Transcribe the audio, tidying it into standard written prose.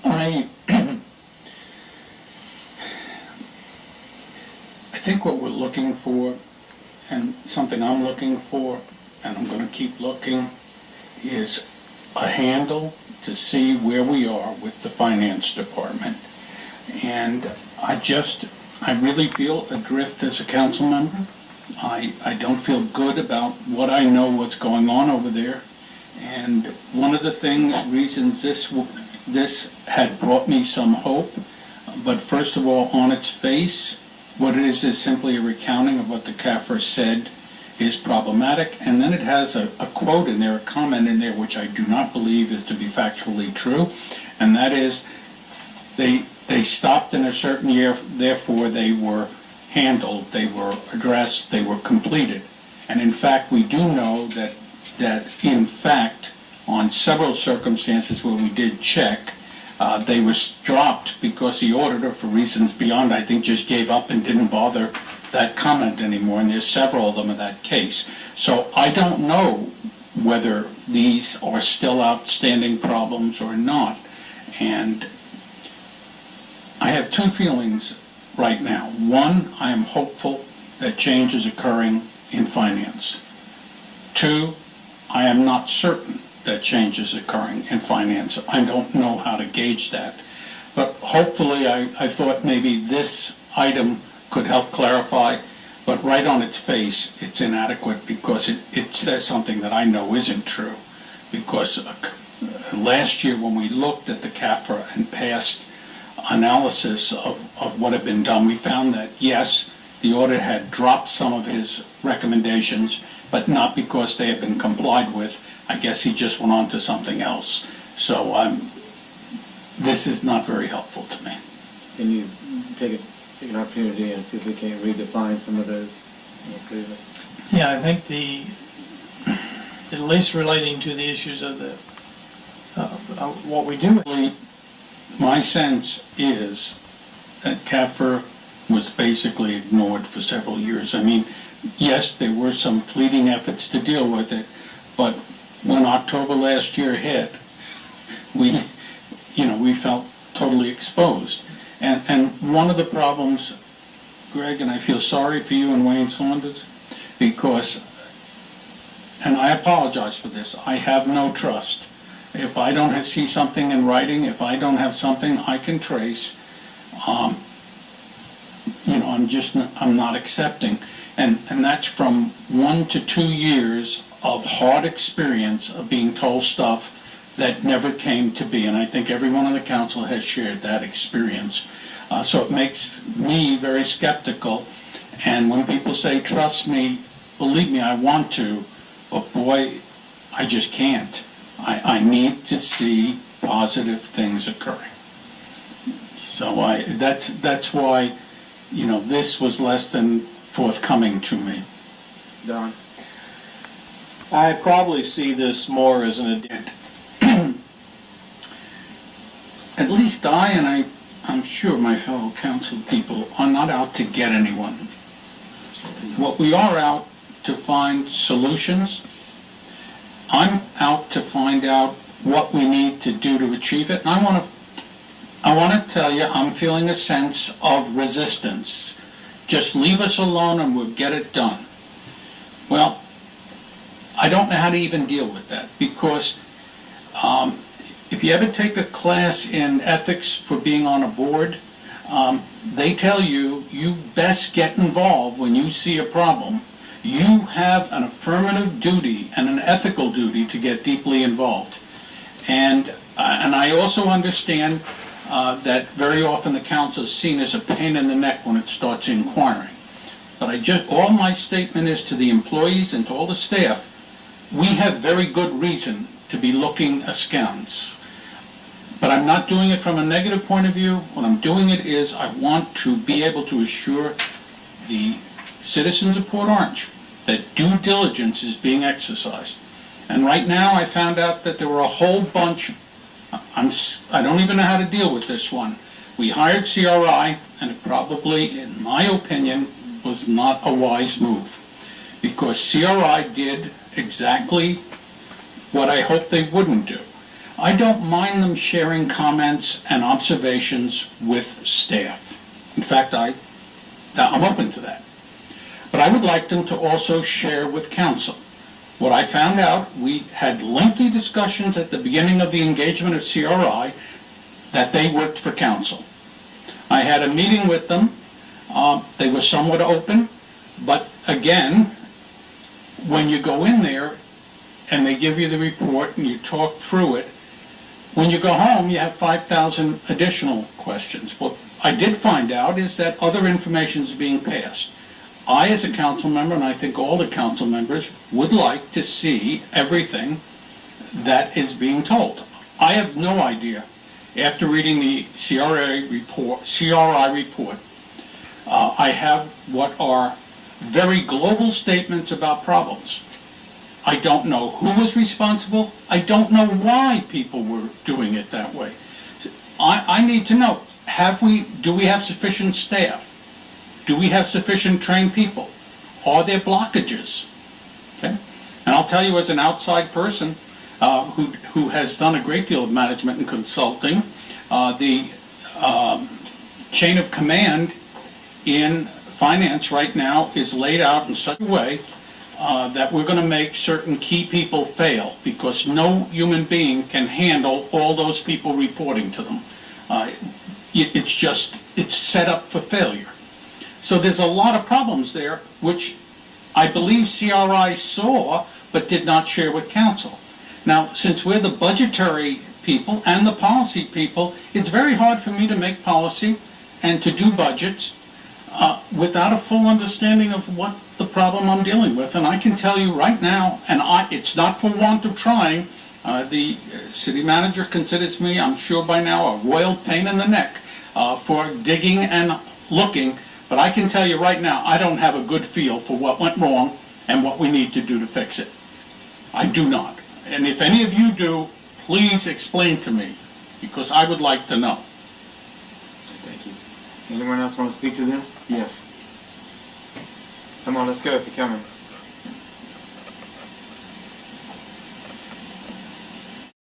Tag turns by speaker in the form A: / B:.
A: I think what we're looking for, and something I'm looking for, and I'm going to keep looking, is a handle to see where we are with the finance department. And I really feel adrift as a council member. I don't feel good about what I know what's going on over there. And one of the reasons this had brought me some hope, but first of all, on its face, what it is simply a recounting of what the CAFR said is problematic, and then it has a quote in there, a comment in there, which I do not believe is to be factually true, and that is, they stopped in a certain year, therefore they were handled, they were addressed, they were completed. And in fact, we do know that in fact, on several circumstances where we did check, they were dropped because the auditor, for reasons beyond, I think, just gave up and didn't bother that comment anymore, and there's several of them in that case. So I don't know whether these are still outstanding problems or not. And I have two feelings right now. One, I am hopeful that change is occurring in finance. Two, I am not certain that change is occurring in finance. I don't know how to gauge that. But hopefully I thought maybe this item could help clarify, but right on its face, it's inadequate because it says something that I know isn't true. Because last year when we looked at the CAFRA and past analysis of what had been done, we found that, yes, the audit had dropped some of his recommendations, but not because they had been complied with. I guess he just went on to something else. So this is not very helpful to me.
B: Can you take an opportunity and see if we can redefine some of those?
C: Yeah, I think at least relating to the issues of the what we do.
A: My sense is that CAFR was basically ignored for several years. I mean, yes, there were some fleeting efforts to deal with it, but when October last year hit, we felt totally exposed. And one of the problems, Greg, and I feel sorry for you and Wayne Saunders, because, and I apologize for this, I have no trust. If I don't see something in writing, if I don't have something I can trace, I'm not accepting. And that's from 1 to 2 years of hard experience of being told stuff that never came to be. And I think everyone on the council has shared that experience. So it makes me very skeptical. And when people say, trust me, believe me, I want to, but boy, I just can't. I need to see positive things occurring. So that's why, this was less than forthcoming to me.
B: Don?
D: I probably see this more as an addition.
A: At least I'm sure my fellow council people are not out to get anyone. What we are out to find solutions. I'm out to find out what we need to do to achieve it. And I want to tell you, I'm feeling a sense of resistance. Just leave us alone and we'll get it done. Well, I don't know how to even deal with that, because if you ever take a class in ethics for being on a board, they tell you best get involved when you see a problem. You have an affirmative duty and an ethical duty to get deeply involved. And I also understand that very often the council is seen as a pain in the neck when it starts inquiring. But all my statement is to the employees and to all the staff, we have very good reason to be looking askance. But I'm not doing it from a negative point of view. What I'm doing it is I want to be able to assure the citizens of Port Orange that due diligence is being exercised. And right now I found out that there were a whole bunch, I don't even know how to deal with this one. We hired CRI, and it probably, in my opinion, was not a wise move, because CRI did exactly what I hoped they wouldn't do. I don't mind them sharing comments and observations with staff. In fact, I'm open to that. But I would like them to also share with council. What I found out, we had lengthy discussions at the beginning of the engagement of CRI that they worked for council. I had a meeting with them. They were somewhat open, but again, when you go in there and they give you the report and you talk through it, when you go home, you have 5,000 additional questions. What I did find out is that other information is being passed. I, as a council member, and I think all the council members, would like to see everything that is being told. I have no idea, after reading the CRI report, I have what are very global statements about problems. I don't know who was responsible. I don't know why people were doing it that way. I need to know, do we have sufficient staff? Do we have sufficient trained people? Are there blockages? Okay? And I'll tell you, as an outside person who has done a great deal of management and consulting, the chain of command in finance right now is laid out in such a way that we're going to make certain key people fail, because no human being can handle all those people reporting to them. It's set up for failure. So there's a lot of problems there, which I believe CRI saw but did not share with council. Now, since we're the budgetary people and the policy people, it's very hard for me to make policy and to do budgets without a full understanding of what the problem I'm dealing with. And I can tell you right now, and it's not for want of trying, the city manager considers me, I'm sure by now, a royal pain in the neck for digging and looking. But I can tell you right now, I don't have a good feel for what went wrong and what we need to do to fix it. I do not. And if any of you do, please explain to me, because I would like to know.
B: Thank you. Anyone else want to speak to this? Yes. Come on, let's go if you're coming.